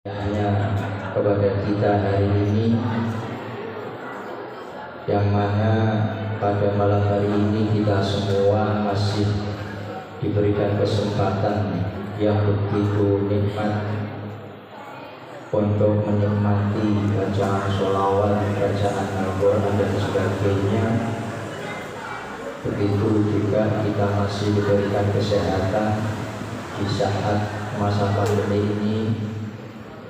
hanya kepada kita hari ini, yang mana pada malam hari ini kita semua masih diberikan kesempatan yang begitu nikmat untuk menikmati bacaan sholawat, bacaan Al-Quran dan sebagainya. Begitu juga kita masih diberikan kesehatan di saat masa pandemi ini.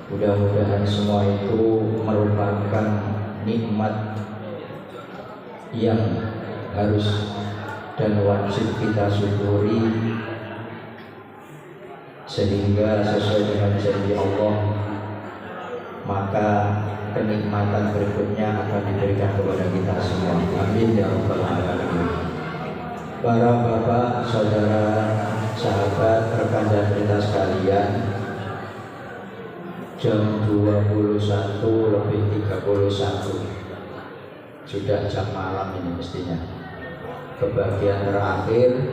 Mudah-mudahan semua itu merupakan nikmat yang harus dan wajib kita syukuri, sehingga sesuai dengan janji Allah, maka kenikmatan berikutnya akan diberikan kepada kita semua. Amin ya rabbal alamin. Para bapak, saudara, sahabat, rekan dan kita sekalian, jam 21:31 sudah jam malam ini mestinya. Kebagian terakhir,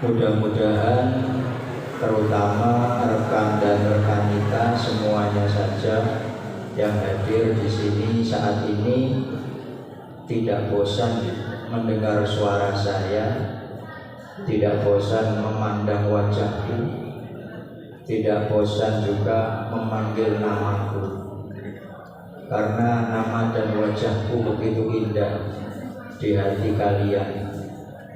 mudah-mudahan terutama rekan dan rekan kita semuanya saja yang hadir di sini saat ini tidak bosan mendengar suara saya, tidak bosan memandang wajahku, tidak bosan juga memanggil namaku, karena nama dan wajahku begitu indah di hati kalian,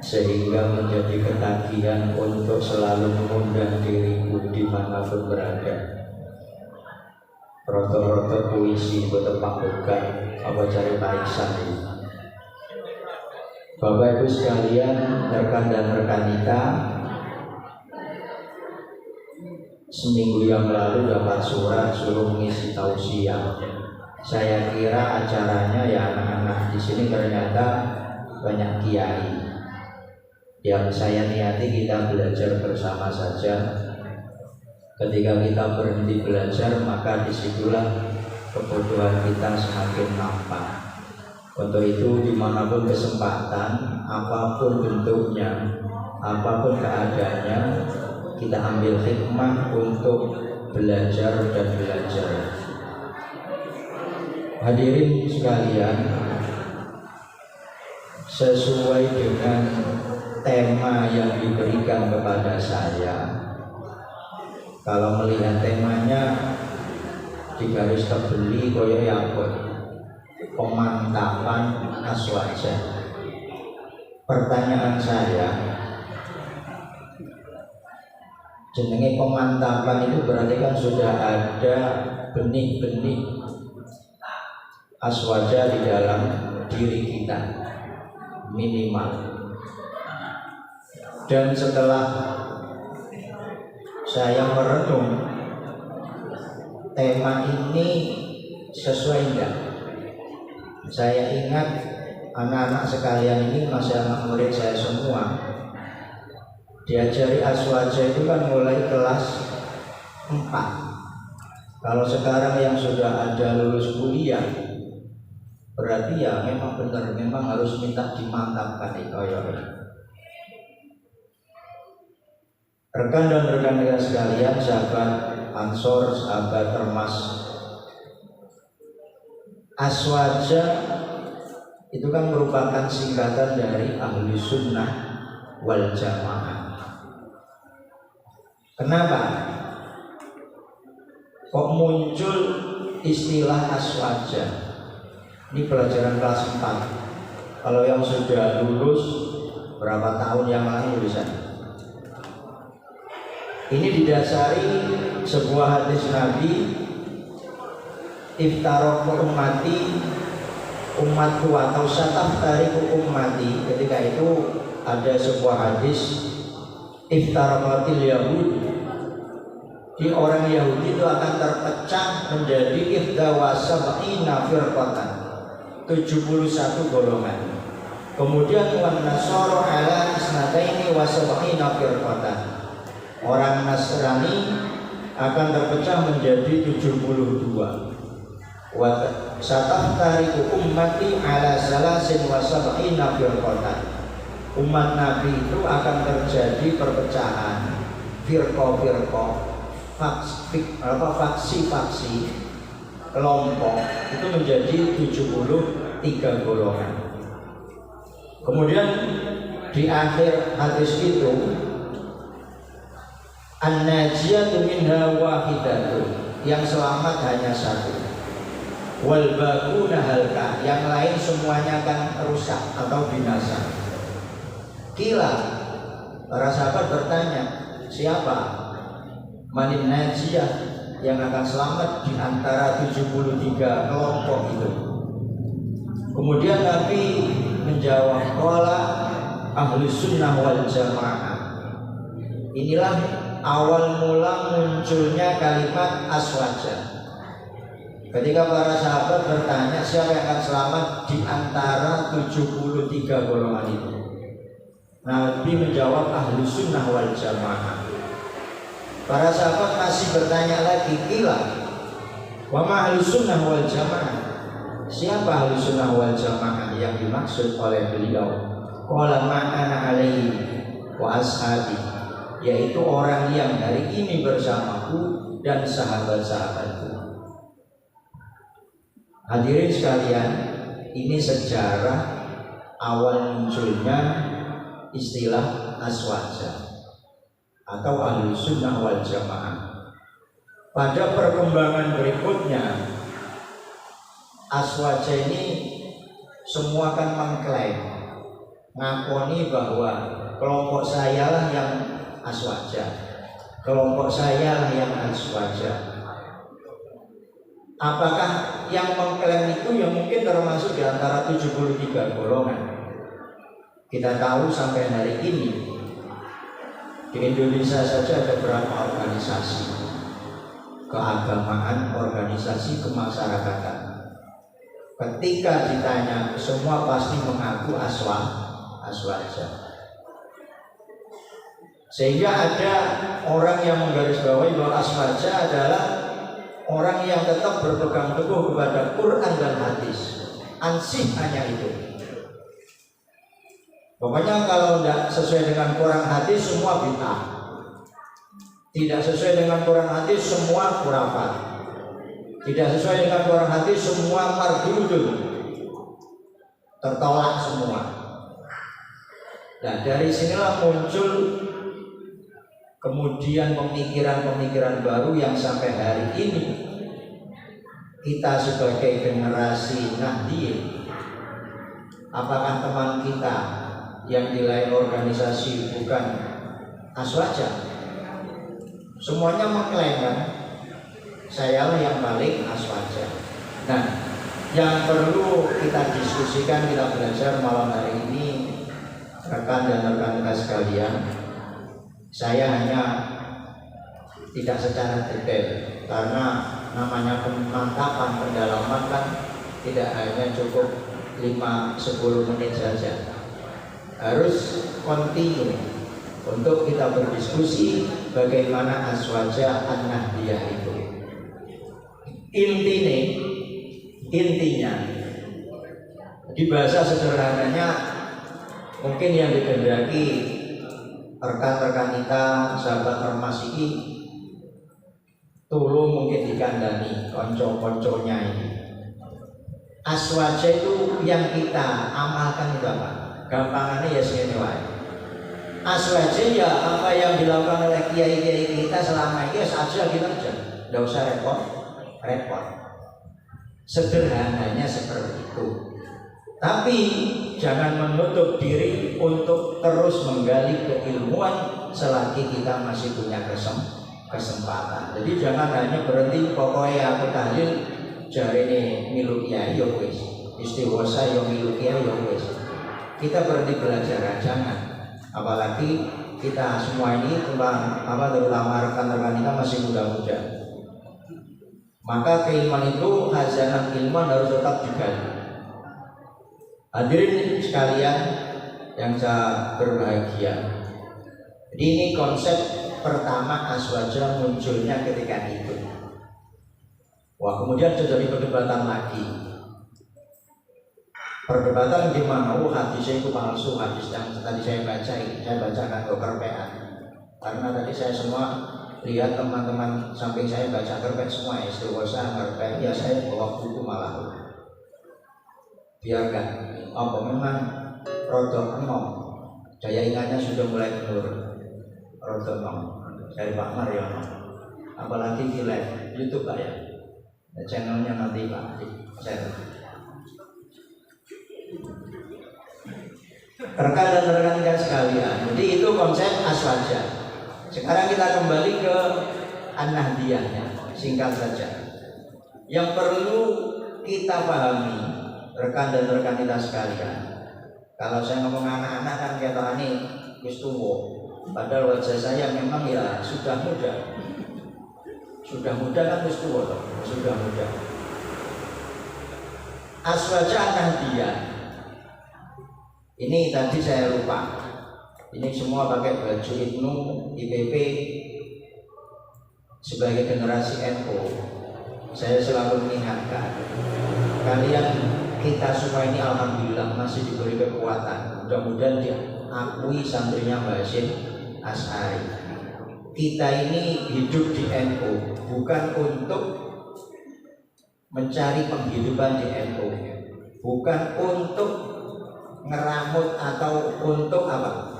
sehingga menjadi ketagihan untuk selalu mengundang diriku dimanapun berada. Roto-roto puisi betepak bukan apa cari parisan ini. Bapak Ibu sekalian, rekan dan rekan kita, seminggu yang lalu dapat surat suruh mengisi tausiah. Saya kira acaranya ya anak-anak di sini ternyata banyak kiai. Yang saya niati kita belajar bersama saja. Ketika kita berhenti belajar, maka disitulah kebodohan kita semakin nampak. Untuk itu dimanapun kesempatan, apapun bentuknya, apapun keadaannya, kita ambil hikmah untuk belajar dan belajar. Hadirin sekalian, sesuai dengan tema yang diberikan kepada saya, kalau melihat temanya di garis tebeli koyo yapot, pemantapan aswaja. Pertanyaan saya, jenenge pemantapan itu berarti kan sudah ada benih-benih aswaja di dalam diri kita minimal. Dan setelah saya merenung tema ini sesuai enggak, saya ingat anak-anak sekalian ini masih anak murid saya semua, diajari aswaja itu kan mulai kelas 4. Kalau sekarang yang sudah ada lulus kuliah, berarti ya memang benar, memang harus minta dimantapkan itu ya. Rekan dan rekan kita sekalian, sahabat Ansor, sahabat Termas, aswaja itu kan merupakan singkatan dari ahli sunnah wal jamaah. Kenapa kok muncul istilah aswaja? Ini pelajaran kelas 4. Kalau yang sudah lulus berapa tahun yang lalu bisa. Ini didasari sebuah hadis Nabi, iftaraqu ummati, umatku atau sataftariqu ummati. Ketika itu ada sebuah hadis, iftaraqatil yahud, di orang Yahudi itu akan terpecah menjadi ihdawasabaina firqatan, 71 golongan. Kemudian wan nasara ala isnataini wasabaina firqatan, orang Nasrani akan terpecah menjadi 72. Wa sataftariqu ummati ala salasin wasabaina firqatan, umat Nabi itu akan terjadi perpecahan firqah-firqah faksi kelompok itu menjadi 73 golongan. Kemudian di akhir hadis itu an-najiyatu minha wahidatun, yang selamat hanya satu, wal baquna halka, yang lain semuanya akan rusak atau binasa. Kila, para sahabat bertanya, siapa manin najiyah yang akan selamat di antara 73 kelompok itu? Kemudian Nabi menjawab, qala ahli sunnah wal jamaah. Inilah awal mula munculnya kalimat aswaja. Ketika para sahabat bertanya siapa yang akan selamat di antara 73 golongan itu, Nabi menjawab ahli sunnah wal jamaah. Para sahabat masih bertanya lagi, kila wa ma ahli sunnah wal jamaah, siapa ahli sunnah wal jamaah yang dimaksud oleh beliau? Qala ma ana alaihi wa ashabi, yaitu orang yang hari ini bersamaku dan sahabat-sahabatku. Hadirin sekalian, ini sejarah awal munculnya istilah aswaja atau ahli sunnah wal jamaah. Pada perkembangan berikutnya, aswaja ini semua akan mengklaim, ngakoni bahwa kelompok saya lah yang aswaja, kelompok saya lah yang aswaja. Apakah yang mengklaim itu yang mungkin termasuk di antara 73 golongan? Kita tahu sampai hari ini di Indonesia saja ada berapa organisasi keagamaan, organisasi kemasyarakatan. Ketika ditanya, semua pasti mengaku aswaja. Sehingga ada orang yang menggarisbawahi bahwa aswaja adalah orang yang tetap berpegang teguh kepada Quran dan hadis. Ansih hanya itu. Pokoknya kalau tidak sesuai dengan Quran hadis semua bid'ah. Tidak sesuai dengan Quran hadis semua khurafat. Tidak sesuai dengan Quran hadis semua mardudun, tertolak semua. Nah, dari sinilah muncul kemudian pemikiran-pemikiran baru yang sampai hari ini kita sebagai generasi Nahdien, apakah teman kita yang di lain organisasi bukan aswaja? Semuanya mengklaim kan, saya lah yang paling aswaja. Nah, yang perlu kita diskusikan, kita belajar malam hari ini, rekan dan rekan kita sekalian, saya hanya tidak secara detail karena namanya pemantapan, pendalaman kan tidak hanya cukup 5-10 menit saja, harus kontinu untuk kita berdiskusi bagaimana aswaja an-nahdiyah itu. Intinya di bahasa sederhananya mungkin yang dikehendaki rekan-rekan kita, sahabat ormas ini, tolong mungkin dikandani konco-konconya ini. Aswaja itu yang kita amalkan itu apa? Gampangannya ya segini wae. Aswaja ya apa yang dilakukan oleh kiai-kiai kita selama ini saja kita aja, tidak usah repot. Sederhananya seperti itu. Tapi jangan menutup diri untuk terus menggali keilmuan selagi kita masih punya kesempatan. Jadi jangan hanya berhenti pokoknya aku tahlil jari ini milu kiai ya wis, istighosah ya milu kiai ya wis. Kita berhenti belajar, jangan. Apalagi kita semua ini terutama rekan-rekan kita masih muda-muda. Maka keilmuan itu, khazanah ilmuwan harus tetap digali. Hadirin sekalian yang saya berbahagia, jadi ini konsep pertama aswaja munculnya ketika itu. Wah, kemudian terjadi perdebatan lagi. Perdebatan di mana hadisnya itu palsu, hadis yang tadi saya baca ini, saya bacakan kepercayaan. Karena tadi saya semua lihat teman-teman samping saya baca kerpek semua, istiqosa, kerpek, ya saya bawa buku malah. Biarkan, apa memang rodok enom, daya ingatnya sudah mulai menurun. Rodok enom dari Pak Mariono, apalagi di live YouTube Pak ya, channelnya nanti Pak share. Rekan dan rekan sekalian, jadi itu konsep aswaja. Sekarang kita kembali ke An-Nahdiyahnya, singkat saja. Yang perlu kita pahami, rekan dan rekan kita sekalian, kalau saya ngomong anak-anak kan kata ini wis tuwa, padahal wajah saya memang ya sudah muda. Sudah muda kan wis tuwa toh, sudah muda. Aswaja An-Nahdiyah. Ini tadi saya lupa. Ini semua pakai baju Ibnu, IPP sebagai generasi NU. Saya selalu mengingatkan kalian, kita semua ini alhamdulillah masih diberi kekuatan. Mudah-mudahan diakui santrinya Mbah Hasyim Asy'ari. Kita ini hidup di NU bukan untuk mencari penghidupan di NU, bukan untuk ngeramut atau untuk apa?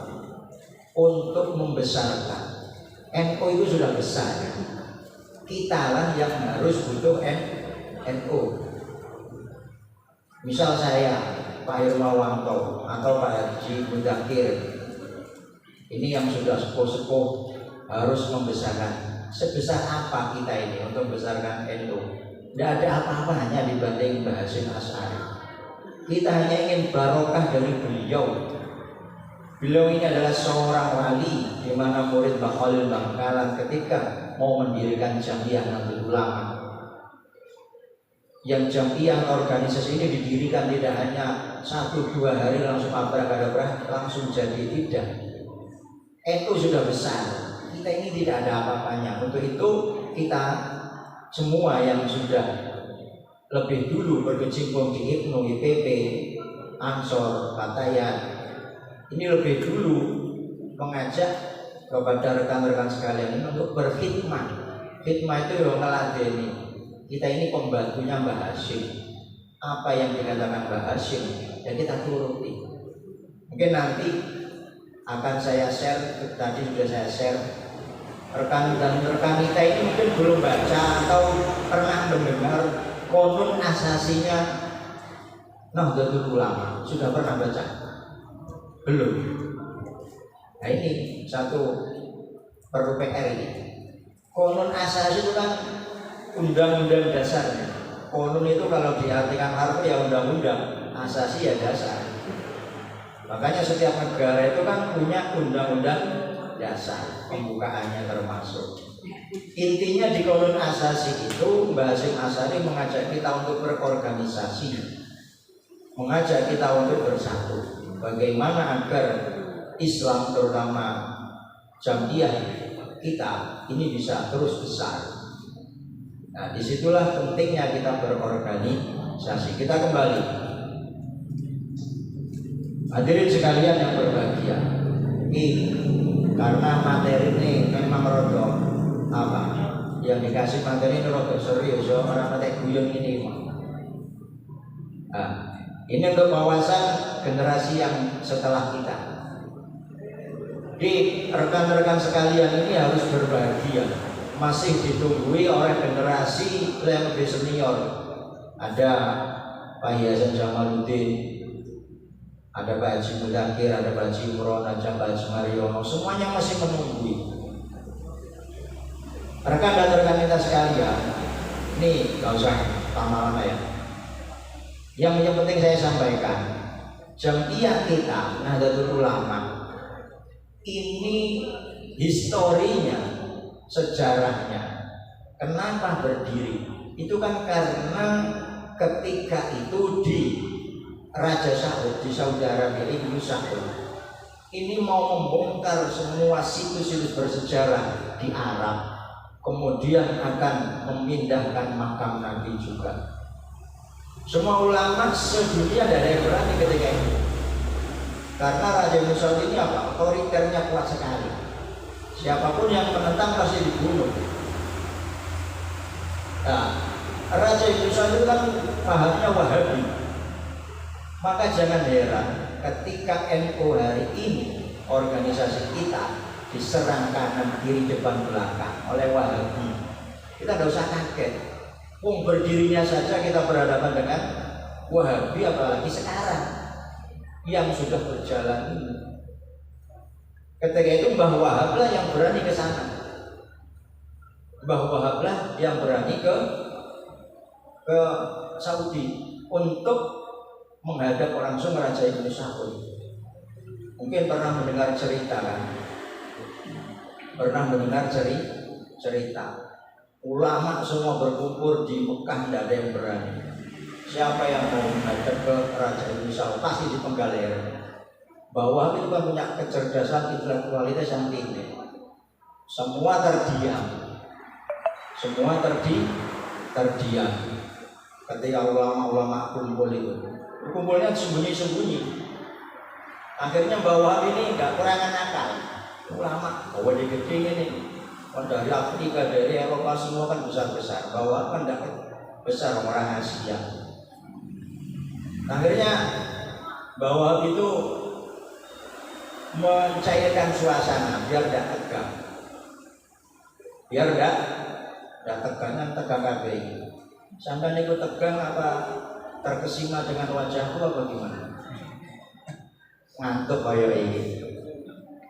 Untuk membesarkan. NU itu sudah besar. Kitalah yang harus butuh NU. Misal saya, Pak Irmawanto atau Pak Haji Mudakir, ini yang sudah sepuh-sepuh harus membesarkan. Sebesar apa kita ini untuk membesarkan NU? Tidak ada apa-apanya dibanding Mbah Hasyim Asy'ari. Kita hanya ingin barokah dari beliau. Beliau ini adalah seorang wali, di mana murid Mbah Khalil Bangkalan ketika mau mendirikan Jamiah Nahdlatul Ulama. Yang Jamiah organisasi ini didirikan tidak hanya 1-2 hari langsung abrak-abrak langsung jadi, tidak. NU sudah besar, kita ini tidak ada apa-apanya. Untuk itu kita semua yang sudah lebih dulu berkecimpung di Ibnu, IPP, Ansor, Fatayat, ini lebih dulu mengajak kepada rekan-rekan sekalian ini untuk berkhidmat. Khidmat itu yang ngeladeni. Kita ini pembantunya Mbah Hasyim. Apa yang dikatakan Mbah Hasyim, ya kita turuti. Mungkin nanti akan saya share, tadi sudah saya share. Rekan dan rekan kita ini mungkin belum baca atau pernah mendengar konun asasinya Nahdlatul Ulama. Sudah pernah baca? Belum. Nah ini satu perlu PR ini. Konun asasi itu kan undang-undang dasarnya. Konun itu kalau diartikan harfi ya undang-undang, asasi ya dasar. Makanya setiap negara itu kan punya undang-undang dasar, pembukaannya termasuk. Intinya di konun asasi itu Mbah Hasyim Asy'ari mengajak kita untuk berorganisasi, mengajak kita untuk bersatu. Bagaimana agar Islam terutama Jamiah kita ini bisa terus besar. Nah, disitulah pentingnya kita berorganisasi. Kita kembali, hadirin sekalian yang berbahagia. Ini karena materi ini memang rodok apa? Yang dikasih materi ini rodok serius, orang mati guyon ini. Nah, ini untuk wawasan generasi yang setelah kita. Di rekan-rekan sekalian ini harus berbahagia, masih ditunggui oleh generasi yang lebih senior. Ada Pak Hasan Jamaluddin, ada Pak Haji Mudakir, ada Pak Haji Imron, ada Pak Haji Mariono, semuanya masih menunggui. Rekan dan rekan kita sekalian, ini gak usah lama-lama ya. Yang penting saya sampaikan, Jamiah kita Nahdlatul Ulama ini historinya, sejarahnya, kenapa berdiri? Itu kan karena ketika itu di Raja Saud, di Saudi Arabia, Ibnu Saud ini mau membongkar semua situs-situs bersejarah di Arab, kemudian akan memindahkan makam Nabi juga. Semua ulama sedunia tidak ada yang berani ketika itu, karena Raja Ibnu Saud ini apa? Otoriternya kuat sekali. Siapapun yang menentang pasti dibunuh. Nah, Raja Indonesia itu kan pahamnya Wahabi. Maka jangan heran ketika NU hari ini, organisasi kita, diserang kanan kiri depan belakang oleh Wahabi. Kita tidak usah kaget. Berdirinya saja kita berhadapan dengan Wahabi, apalagi sekarang yang sudah berjalan ini. Ketika itu Mbah Wahab lah yang berani ke sana. Mbah Wahab lah yang berani ke Saudi untuk menghadap langsung Raja Ibnu Saud. Mungkin pernah mendengar cerita kan? Pernah mendengar cerita. Ulama semua berkumpul di Mekah, tidak ada yang berani. Siapa yang mau menghadap ke Raja Ibnu Saud pasti dipenggal leher. Bahwa itu kan punya kecerdasan intelektualitas yang tinggi. Semua terdiam. Terdiam. Ketika ulama-ulama kumpul itu, kumpulnya sembunyi-sembunyi. Akhirnya bahwa ini nggak kurangan akal. Ulama, bahwa di gede ini, dari Afrika, dari Eropa semua kan besar-besar. Bahwa kan tidak besar orang Asia. Akhirnya bahwa itu mencairkan suasana biar tidak tegang, biar tidak tegang kabeh. Sampai niku tegang apa terkesima dengan wajahku apa gimana? Ngantuk kaya ini.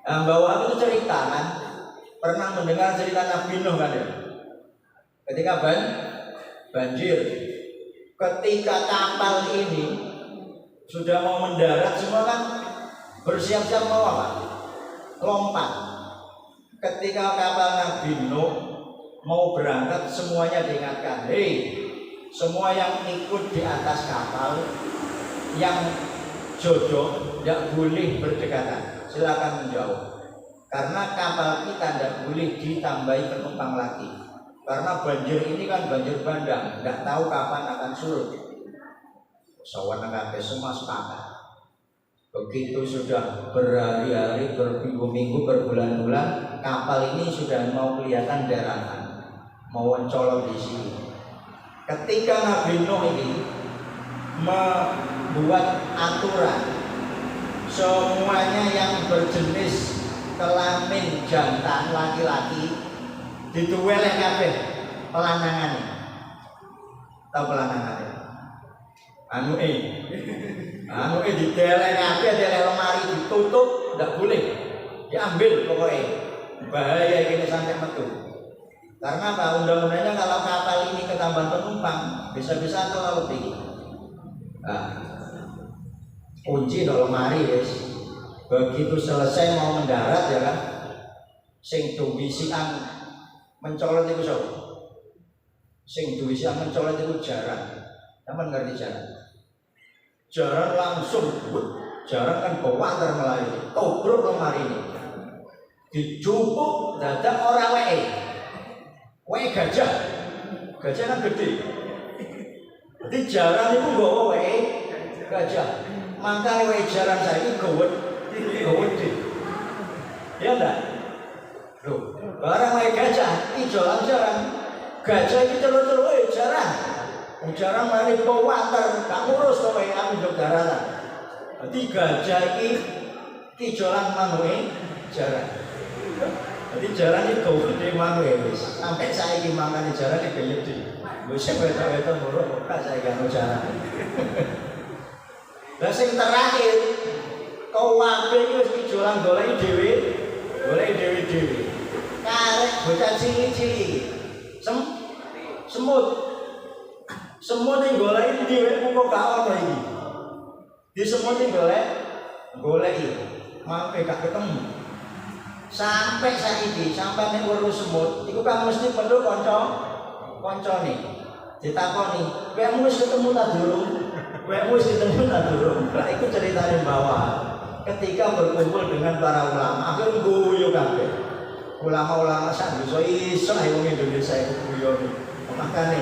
Bahwa itu cerita kan, pernah mendengar cerita Nabi Nuh kan ya? Ketika banjir, ketika kapal ini sudah mau mendarat semua kan bersiap-siap mau apa? Lompat. Ketika kapal Nabi Nuh mau berangkat, semuanya diingatkan, hei, semua yang ikut di atas kapal, yang jodoh tidak boleh berdekatan, silakan menjauh. Karena kapal kita tidak boleh ditambahi penumpang lagi. Karena banjir ini kan banjir bandang, tidak tahu kapan akan surut. Sawan kabeh semua sepakat. Begitu sudah berhari-hari, berminggu-minggu, berbulan-bulan, kapal ini sudah mau kelihatan daratan, mau mencolok di sini. Ketika Nabi Nuh ini membuat aturan, semuanya yang berjenis kelamin jantan laki-laki dituweleh kabeh pelanangan. Tahu pelanangan? Anu dideleh kabeh, deleh lemari ditutup, tidak boleh diambil pokoknya. Bahaya ini sampai metu. Karena apa? Undang-undangnya kalau kapal ini ketambahan penumpang bisa-bisa kalau lebih. Nah, kunci do lemari guys. Begitu selesai mau mendarat ya kan, sing duwisian mencolot itu so. Sing duwisian mencolot itu jaran. Kamu ngerti jaran? Jaran langsung, jaran kan bawater melayani, tobruk lemari ini, dijupuk dadak orang wae gajah kan gede. Jadi jaran itu gawa wae gajah, makanya wae jaran saya itu gede. Ya enggak? Loh, barang wae gajah, ijolan jaran, gajah itu telur-telur jaran. Jaran mari bawater, gak ngurus kowe aku ndok daratan. Dadi gajah iki jolan manue jaran. Dadi jaran iki gede manue wis. Sampai saiki mangane jaran iki gede. Wis wedok-wedok muruk kok saiki anu jaran. Lah sing terakhir kowabe iki wis jolan goleki dhewe. Karek bocah cilik-cilik. Semut yang golek dhewe kok gak ono iki. Di semut yang golek mampe gak ketemu. Sampai saiki, sampai nek weruh semut, iku kan mesti perlu kancane. Ditakoni, "Kowe wis ketemu ta durung?" Lah iku ceritane bawah. Ketika berkumpul dengan para ulama, akhirnya guyu kabeh. Ulama-ulama sak iso ae wong Indonesia iku guyon. Makane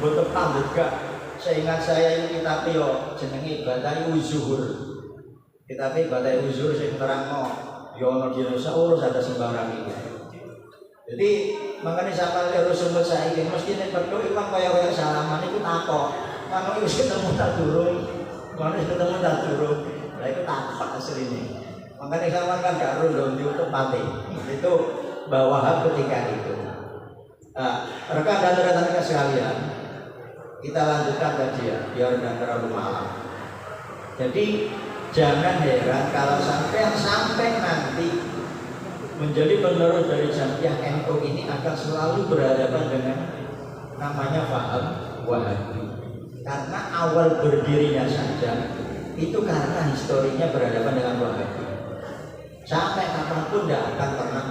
mboten pamit gak. Seingat saya ini kitab yo jenenge Badai Zuhur. Kitab Badai Zuhur sing terangno yo ana di Indonesia urus ada sembarang iki. Jadi makanya sama Rasul saya ini mesti nek berdoa iku kaya salaman iku takok. Kalau wis ketemu tak durung, kalau wis ketemu tak durung, lah itu takok asline. Makanya sama kan gak rondo untuk mati. Itu bawa ketika itu. Rekan dan rekan sekalian, kita lanjutkan tadi ya, biar nggak terlalu malam. Jadi jangan heran kalau sampai nanti menjadi penerus dari Jamiah NU ini akan selalu berhadapan dengan namanya paham Wahabi. Karena awal berdirinya saja itu karena historinya berhadapan dengan Wahabi. Sampai kapanpun tidak akan pernah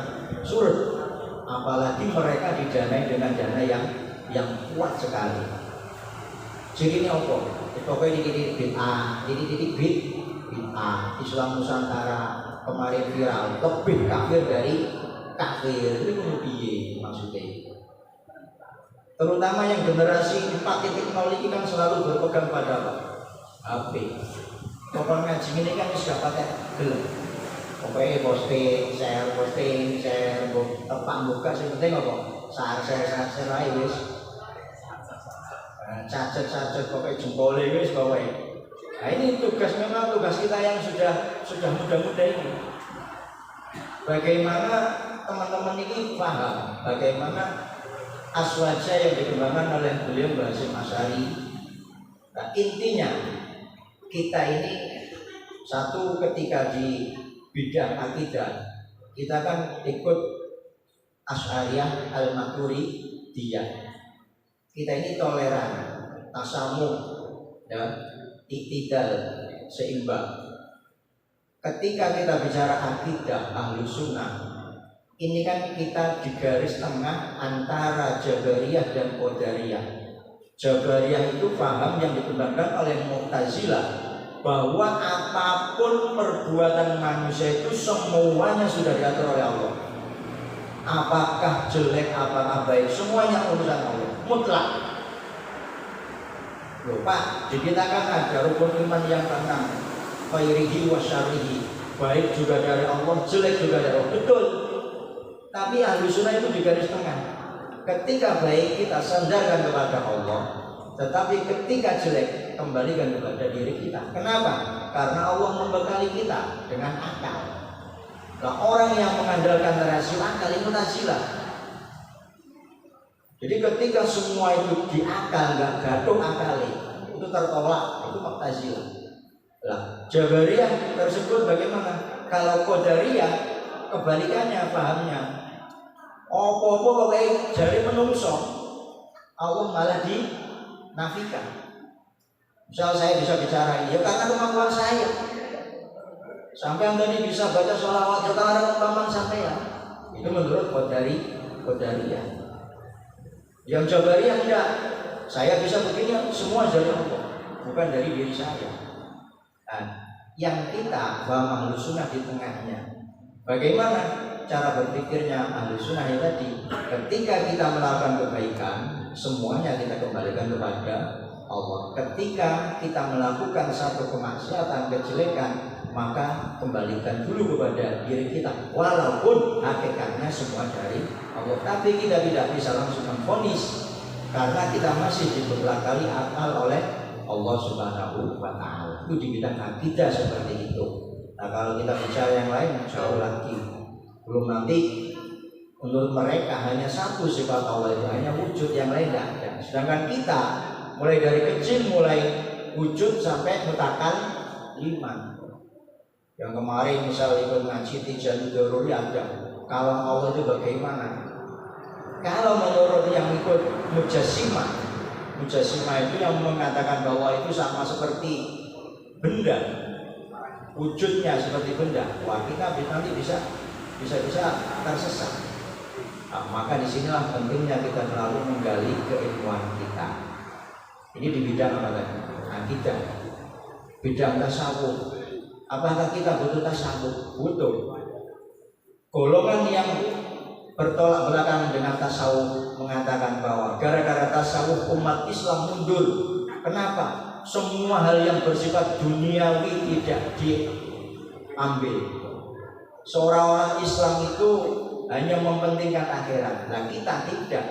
surut. Apalagi mereka didanai dengan dana yang kuat sekali. Jadi ini apa? Pokoknya titik bid'ah, titik bid'ah, Islam Nusantara kemarin viral, lebih kafir dari kafir. Itu kemudian maksudnya. Terutama yang generasi 4.0 ini kan selalu berpegang pada apa? HP. Pokoknya ngaji ini kan sudah pakai gelap. Pokoknya posting, share, tepak buka sih penting apa? Share aja wis. Cacet pokoknya jempolnya wis pokoknya. Nah ini memang tugas kita yang sudah muda-muda ini. Bagaimana teman-teman ini paham bagaimana aswaja yang dikembangkan oleh beliau Mbah Hasyim Asy'ari. Nah intinya kita ini satu ketika di bidang akidah kita kan ikut Asy'ariyah Al-Maturidiyah. Kita ini toleran, tasamuh, ya, iktidal, seimbang. Ketika kita bicara akidah ahlu sunnah, ini kan kita di garis tengah antara Jabariyah dan Qadariyah. Jabariyah itu paham yang dikembangkan oleh Mu'tazilah bahwa apapun perbuatan manusia itu semuanya sudah diatur oleh Allah. Apakah jelek, apakah baik, semuanya urusan Allah, mutlak. Loh Pak, di kita kan ada rukun iman yang keenam, khairihi wa syarrihi, baik juga dari Allah, jelek juga dari Allah. Betul. Tapi ahli sunnah itu di garis tengah. Ketika baik kita sandarkan kepada Allah, tetapi ketika jelek kembalikan kepada diri kita. Kenapa? Karena Allah membekali kita dengan akal. Nah, orang yang mengandalkan rasio akal itu Mu'tazilah. Jadi ketika semua itu diakal, nggak gaduh akali, itu tertolak, itu Mu'tazilah. Lah, Jabariyah tersebut bagaimana? Kalau Qadariyah kebalikannya pahamnya. Apa-apa kayak jari menungso, Allah malah dinafikan. Misal saya bisa bicara ini, ya karena kemampuan saya. Sampai yang tadi bisa baca sholawat, ya karena kemampuan saya. Itu menurut Qadariyah. Yang Jabariyah enggak. Saya bisa begini, semua dari Allah, bukan dari diri saya. Nah, yang kita bahwa ahlu sunnah di tengahnya. Bagaimana cara berpikirnya ahlu sunnah yang tadi? Ketika kita melakukan kebaikan, semuanya kita kembalikan kepada Allah. Ketika kita melakukan satu kemaksiatan, kejelekan, maka kembalikan dulu kepada diri kita, walaupun hakikatnya semua dari Allah. Tapi kita tidak bisa langsung memvonis karena kita masih dibekali akal oleh Allah Subhanahu wa Ta'ala. Itu di bidang akidah seperti itu. Nah, kalau kita bicara yang lain jauh lagi. Belum nanti menurut mereka hanya satu sifat Allah itu, hanya wujud, yang lain tidak ada. Sedangkan kita mulai dari kecil, mulai wujud sampai mutakan iman. Yang kemarin misal ikut ngaji Tijan Daruri ada. Kalau Allah itu bagaimana? Kalau menurut yang ikut Mujassimah itu yang mengatakan bahwa itu sama seperti benda, wujudnya seperti benda. Wah, kita nanti bisa tersesat. Nah, maka disinilah pentingnya kita selalu menggali keilmuan kita. Ini di bidang apa tadi? Akidah, bidang tasawuf. Apakah kita butuh tasawuf? Butuh. Golongan yang bertolak belakang dengan tasawuf mengatakan bahwa gara-gara tasawuf umat Islam mundur. Kenapa? Semua hal yang bersifat duniawi tidak diambil. Seorang Islam itu hanya mementingkan akhirat. Nah kita tidak.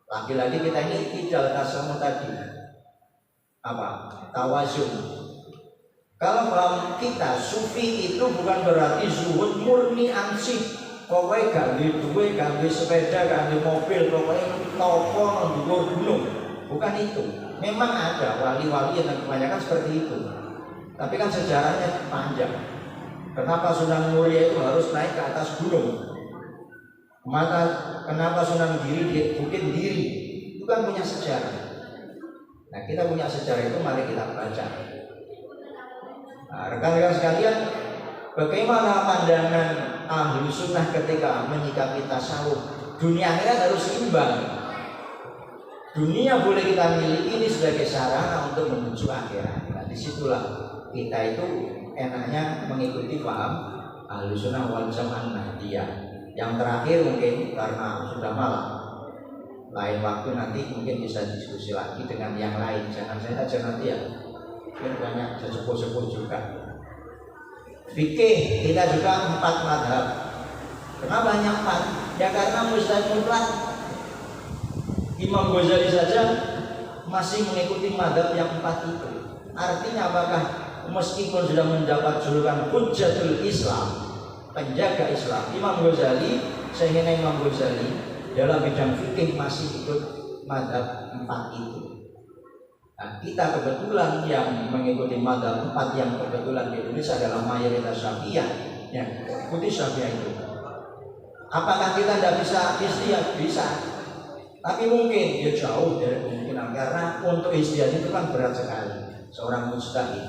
Lagi-lagi kita ini tidak tasamu tadi. Apa? Tawazun. Kalau paham kita sufi itu bukan berarti zuhud murni ansih. Pokoknya ganti duwe, ganti sepeda, ganti mobil, pokoknya topo nunggu gunung. Bukan itu. Memang ada wali-wali yang kebanyakan seperti itu. Tapi kan sejarahnya panjang. Kenapa Sunan Muria itu harus naik ke atas gunung? Kenapa Sunan Giri di Bukit Diri? Itu kan punya sejarah. Nah kita punya sejarah itu, mari kita baca. Nah, rekan-rekan sekalian, bagaimana pandangan ahlu sunnah ketika menyikapi tasawuf? Dunia akhirat harus seimbang. Dunia boleh kita miliki ini sebagai sarana untuk menuju akhirat. Nah, disitulah kita itu enaknya mengikuti paham ahlu sunnah wal jamaah Nahdiyah. Yang terakhir mungkin karena sudah malam, lain waktu nanti mungkin bisa diskusi lagi dengan yang lain. Jangan saya aja nanti ya. Mungkin banyak sesepuh-sepuh juga. Fikih kita juga 4 madhab. Kenapa hanya 4? Ya karena mustahil mutlak. Imam Ghazali saja masih mengikuti madhab yang 4 itu. Artinya apakah meskipun sudah mendapat julukan Hujjatul Islam, penjaga Islam, Imam Ghazali, Syekhina Imam Ghazali dalam bidang fikih masih ikut madhab 4 itu. Nah, kita kebetulan yang mengikuti madhab 4 yang kebetulan di Indonesia adalah mayoritas Syafi'iyah, ya, ikuti Syafi'iyah itu. Apakah kita tidak bisa istihad? Bisa. Tapi mungkin ya jauh dari kemungkinan, karena untuk istihad itu kan berat sekali seorang mujtahid.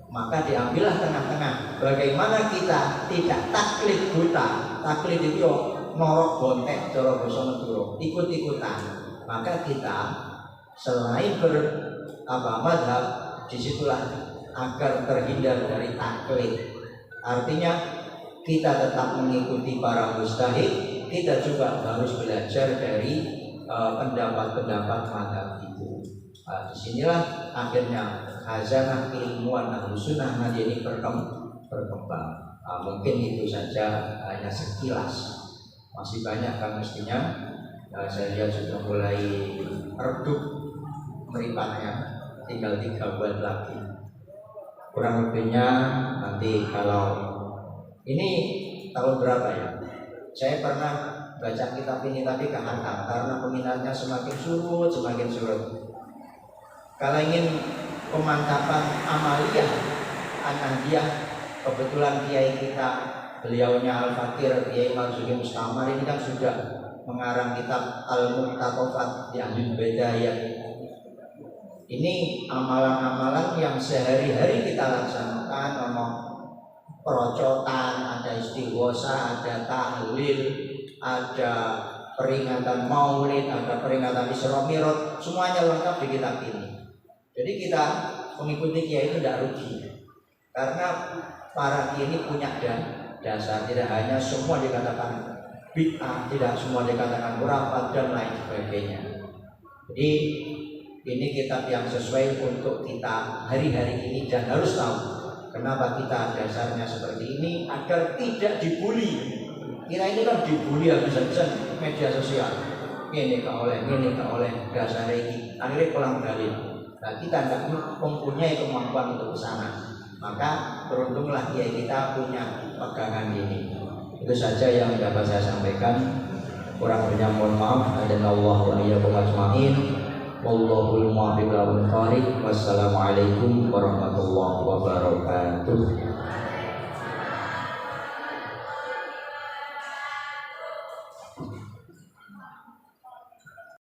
Maka diambillah tengah-tengah. Bagaimana kita tidak taklid buta? Taklid itu norok bontek, cara basa Madura, ikut-ikutan. Maka kita selain madhab, disitulah agar terhindar dari taklid. Artinya kita tetap mengikuti para mujtahid, kita juga harus belajar dari pendapat-pendapat madhab itu. Disinilah akhirnya khazanah keilmuan ahlu sunnah Nahdiyah ini berkembang. Mungkin itu saja, hanya sekilas. Masih banyak kan mestinya. Saya lihat sudah mulai redup meripatnya, tinggal 3 bulan lagi. Kurang lebihnya nanti kalau ini tahun berapa ya? Saya pernah baca kitab ini tapi kehantam karena peminatnya semakin surut. Kalau ingin pemantapan amaliyah An-Nahdiyah, kebetulan kiai kita, beliaunya Al-Fakir Kiai Marzuki Mustamar ini kan sudah mengarang kitab Al-Muqtatofat di Ahlul Bidayah. Ini amalan-amalan yang sehari-hari kita laksanakan, perocotan, ada istighosa, ada tahlil, ada peringatan maulid, ada peringatan Isra Mi'raj, semuanya lengkap di kitab ini. Jadi kita mengikuti kiai itu tidak rugi, karena para kiai ini punya dasar. Tidak hanya semua dikatakan bid'ah, tidak semua dikatakan khurafat dan lain sebagainya. Jadi ini kitab yang sesuai untuk kita hari-hari ini dan harus tahu kenapa kita dasarnya seperti ini, agar tidak dibully. Kira ini kan dibully habis-habisan media sosial. Ini tak oleh dasar ini. Akhirnya pulang dalil. Nah, kita tidak mempunyai kemampuan untuk kesana. Maka beruntunglah kiai kita punya pegangan ini. Itu saja yang dapat saya sampaikan. Kurang lebihnya mohon maaf. Adanallahu wa iyyakum ajmain. Wallahul muwaffiq ila aqwamit. Wassalamualaikum warahmatullahi wabarakatuh.